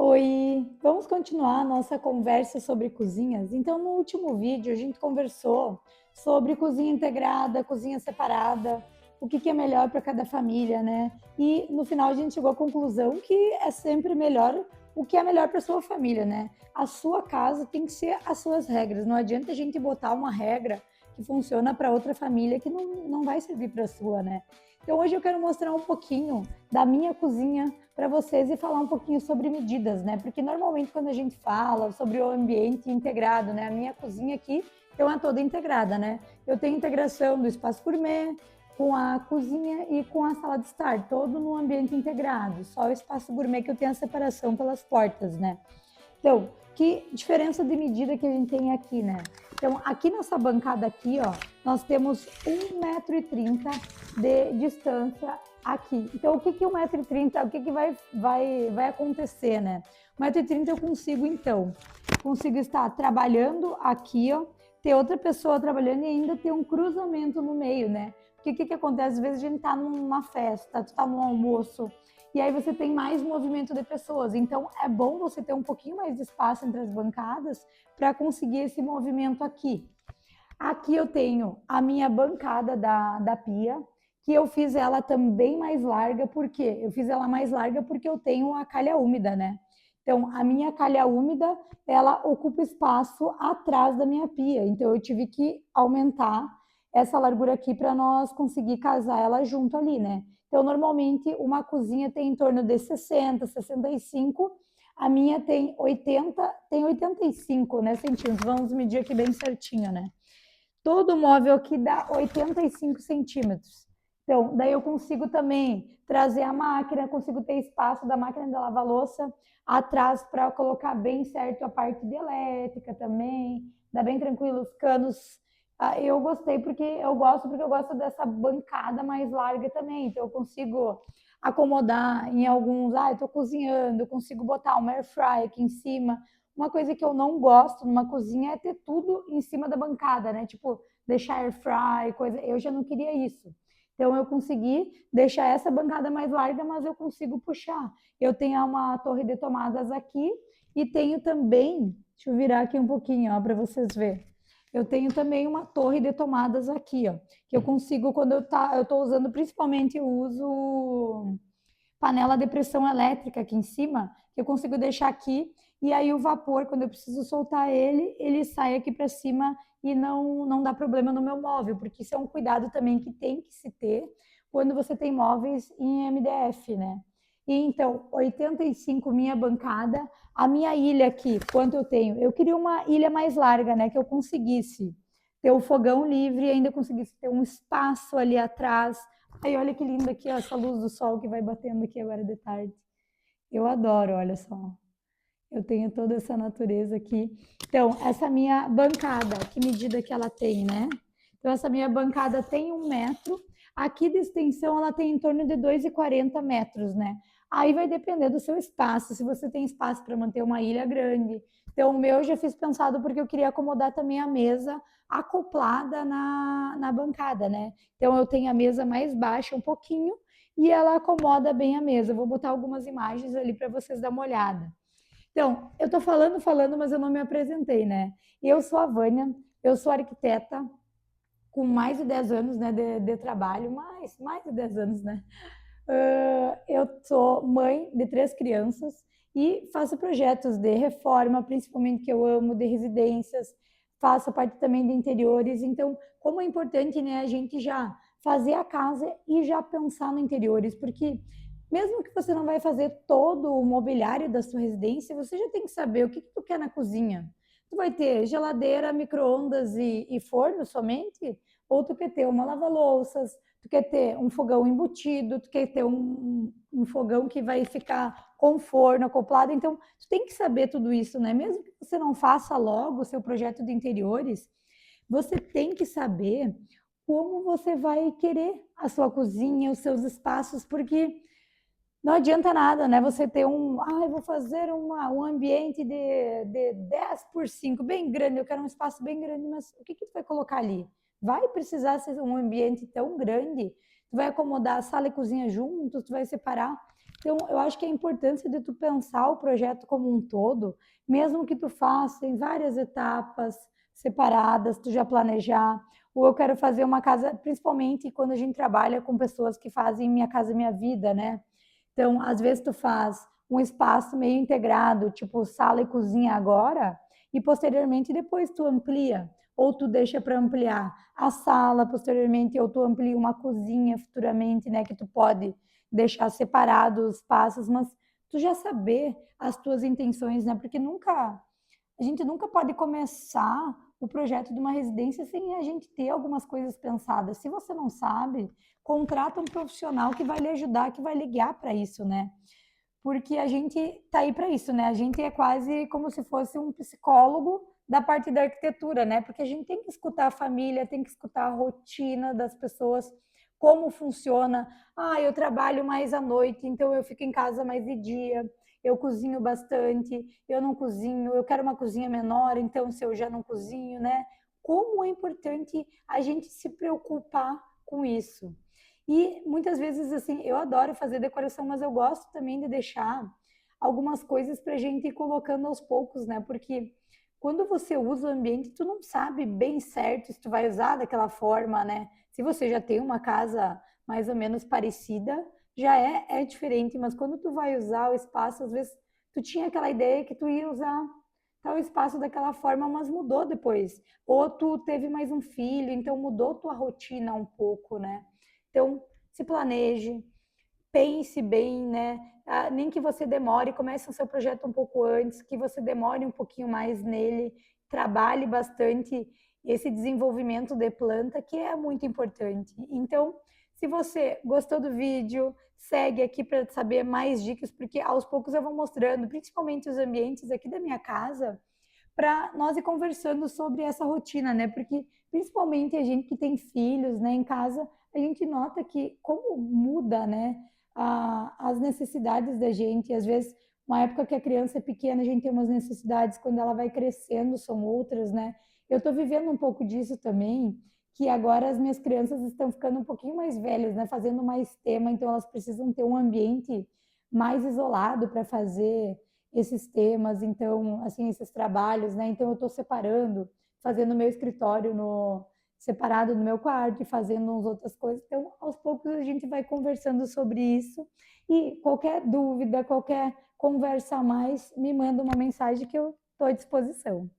Oi, vamos continuar a nossa conversa sobre cozinhas? Então, no último vídeo, a gente conversou sobre cozinha integrada, cozinha separada, o que é melhor para cada família, né? E no final a gente chegou à conclusão que é sempre melhor o que é melhor para sua família, né? A sua casa tem que ser as suas regras. Não adianta a gente botar uma regra que funciona para outra família que não vai servir para a sua, né? Então, hoje eu quero mostrar um pouquinho da minha cozinha para vocês e falar um pouquinho sobre medidas, né? Porque normalmente quando a gente fala sobre o ambiente integrado, né? A minha cozinha aqui então é toda integrada, né? Eu tenho integração do espaço gourmet com a cozinha e com a sala de estar, todo no ambiente integrado. Só o espaço gourmet que eu tenho a separação pelas portas, né? Então, que diferença de medida que a gente tem aqui, né? Então, aqui nessa bancada aqui, ó, nós temos 1,30 m de distância aqui. Então, o que é 1,30 m? O que vai acontecer, né? 1,30 m eu consigo, então, consigo estar trabalhando aqui, ó, ter outra pessoa trabalhando e ainda ter um cruzamento no meio, né? Porque o que acontece? Às vezes a gente tá numa festa, tu tá num almoço, e aí você tem mais movimento de pessoas. Então, é bom você ter um pouquinho mais de espaço entre as bancadas para conseguir esse movimento aqui. Aqui eu tenho a minha bancada da pia, que eu fiz ela também mais larga, por quê? Eu fiz ela mais larga porque eu tenho a calha úmida, né? Então, a minha calha úmida, ela ocupa espaço atrás da minha pia. Então, eu tive que aumentar essa largura aqui para nós conseguir casar ela junto ali, né? Então, normalmente, uma cozinha tem em torno de 60, 65. A minha tem 80, tem 85, né, centímetros. Vamos medir aqui bem certinho, né? Todo móvel aqui dá 85 centímetros. Então, daí eu consigo também trazer a máquina, consigo ter espaço da máquina de lavar louça atrás para colocar bem certo a parte de elétrica também, dá bem tranquilo os canos. Eu gostei porque eu gosto dessa bancada mais larga também, então eu consigo acomodar em alguns, eu tô cozinhando, eu consigo botar uma air fry aqui em cima. Uma coisa que eu não gosto numa cozinha é ter tudo em cima da bancada, né? Tipo, deixar air fry, coisa. Eu já não queria isso. Então eu consegui deixar essa bancada mais larga, mas eu consigo puxar. Eu tenho uma torre de tomadas aqui e tenho também, deixa eu virar aqui um pouquinho, ó, para vocês verem. Eu tenho também uma torre de tomadas aqui, ó, que eu consigo quando eu tô usando, principalmente eu uso panela de pressão elétrica aqui em cima, que eu consigo deixar aqui, e aí o vapor, quando eu preciso soltar ele, ele sai aqui para cima e não dá problema no meu móvel, porque isso é um cuidado também que tem que se ter quando você tem móveis em MDF, né? E então, 85 minha bancada, a minha ilha aqui, quanto eu tenho? Eu queria uma ilha mais larga, né, que eu conseguisse ter o fogão livre e ainda conseguisse ter um espaço ali atrás. Aí, olha que lindo aqui, ó, essa luz do sol que vai batendo aqui agora de tarde. Eu adoro, olha só. Eu tenho toda essa natureza aqui. Então, essa minha bancada, que medida que ela tem, né? Então, essa minha bancada tem 1 m. Aqui de extensão, ela tem em torno de 2,40 metros, né? Aí vai depender do seu espaço, se você tem espaço para manter uma ilha grande. Então, o meu eu já fiz pensado porque eu queria acomodar também a mesa acoplada na bancada, né? Então, eu tenho a mesa mais baixa um pouquinho e ela acomoda bem a mesa. Eu vou botar algumas imagens ali para vocês dar uma olhada. Então, eu estou falando, mas eu não me apresentei, né? Eu sou a Vânia, eu sou arquiteta com mais de 10 anos, né, de trabalho, mais de 10 anos, né? Eu sou mãe de 3 crianças e faço projetos de reforma, principalmente que eu amo, de residências, faço parte também de interiores. Então, como é importante, né, a gente já fazer a casa e já pensar no interiores, porque mesmo que você não vai fazer todo o mobiliário da sua residência, você já tem que saber o que tu quer na cozinha. Tu vai ter geladeira, micro-ondas e forno somente? Ou tu quer ter uma lava-louças, tu quer ter um fogão embutido, tu quer ter um fogão que vai ficar com forno acoplado. Então, tu tem que saber tudo isso, né? Mesmo que você não faça logo o seu projeto de interiores, você tem que saber como você vai querer a sua cozinha, os seus espaços, porque não adianta nada, né? Você ter eu vou fazer um ambiente de 10 por 5, bem grande, eu quero um espaço bem grande, mas o que tu vai colocar ali? Vai precisar ser um ambiente tão grande? Tu vai acomodar a sala e cozinha juntos? Tu vai separar? Então, eu acho que a importância de tu pensar o projeto como um todo, mesmo que tu faça em várias etapas separadas, tu já planejar, ou eu quero fazer uma casa, principalmente quando a gente trabalha com pessoas que fazem Minha Casa Minha Vida, né? Então, às vezes tu faz um espaço meio integrado, tipo sala e cozinha agora, e posteriormente depois tu amplia, ou tu deixa para ampliar a sala posteriormente, ou tu amplia uma cozinha futuramente, né, que tu pode deixar separados os espaços, mas tu já saber as tuas intenções, né? Porque a gente nunca pode começar o projeto de uma residência sem a gente ter algumas coisas pensadas. Se você não sabe, contrata um profissional que vai lhe ajudar, que vai lhe guiar para isso, né? Porque a gente tá aí para isso, né? A gente é quase como se fosse um psicólogo da parte da arquitetura, né? Porque a gente tem que escutar a família, tem que escutar a rotina das pessoas, como funciona. Ah, eu trabalho mais à noite, então eu fico em casa mais de dia. Eu cozinho bastante, eu não cozinho, eu quero uma cozinha menor, então se eu já não cozinho, né? Como é importante a gente se preocupar com isso. E muitas vezes, assim, eu adoro fazer decoração, mas eu gosto também de deixar algumas coisas para a gente ir colocando aos poucos, né? Porque quando você usa o ambiente, tu não sabe bem certo se tu vai usar daquela forma, né? Se você já tem uma casa mais ou menos parecida, já é diferente, mas quando tu vai usar o espaço, às vezes tu tinha aquela ideia que tu ia usar tal espaço daquela forma, mas mudou depois. Ou tu teve mais um filho, então mudou tua rotina um pouco, né? Então, se planeje, pense bem, né? Ah, nem que você demore, comece o seu projeto um pouco antes, que você demore um pouquinho mais nele, trabalhe bastante esse desenvolvimento de planta, que é muito importante. Então, se você gostou do vídeo, segue aqui para saber mais dicas, porque aos poucos eu vou mostrando, principalmente os ambientes aqui da minha casa, para nós ir conversando sobre essa rotina, né? Porque principalmente a gente que tem filhos, né, em casa, a gente nota que como muda, né, as necessidades da gente. Às vezes, uma época que a criança é pequena, a gente tem umas necessidades, quando ela vai crescendo, são outras, né? Eu estou vivendo um pouco disso também, que agora as minhas crianças estão ficando um pouquinho mais velhas, né, fazendo mais tema, então elas precisam ter um ambiente mais isolado para fazer esses temas, então, assim, esses trabalhos, né? Então, eu estou separando, fazendo meu escritório no separado no meu quarto e fazendo umas outras coisas. Então, aos poucos a gente vai conversando sobre isso e qualquer dúvida, qualquer conversa a mais, me manda uma mensagem que eu estou à disposição.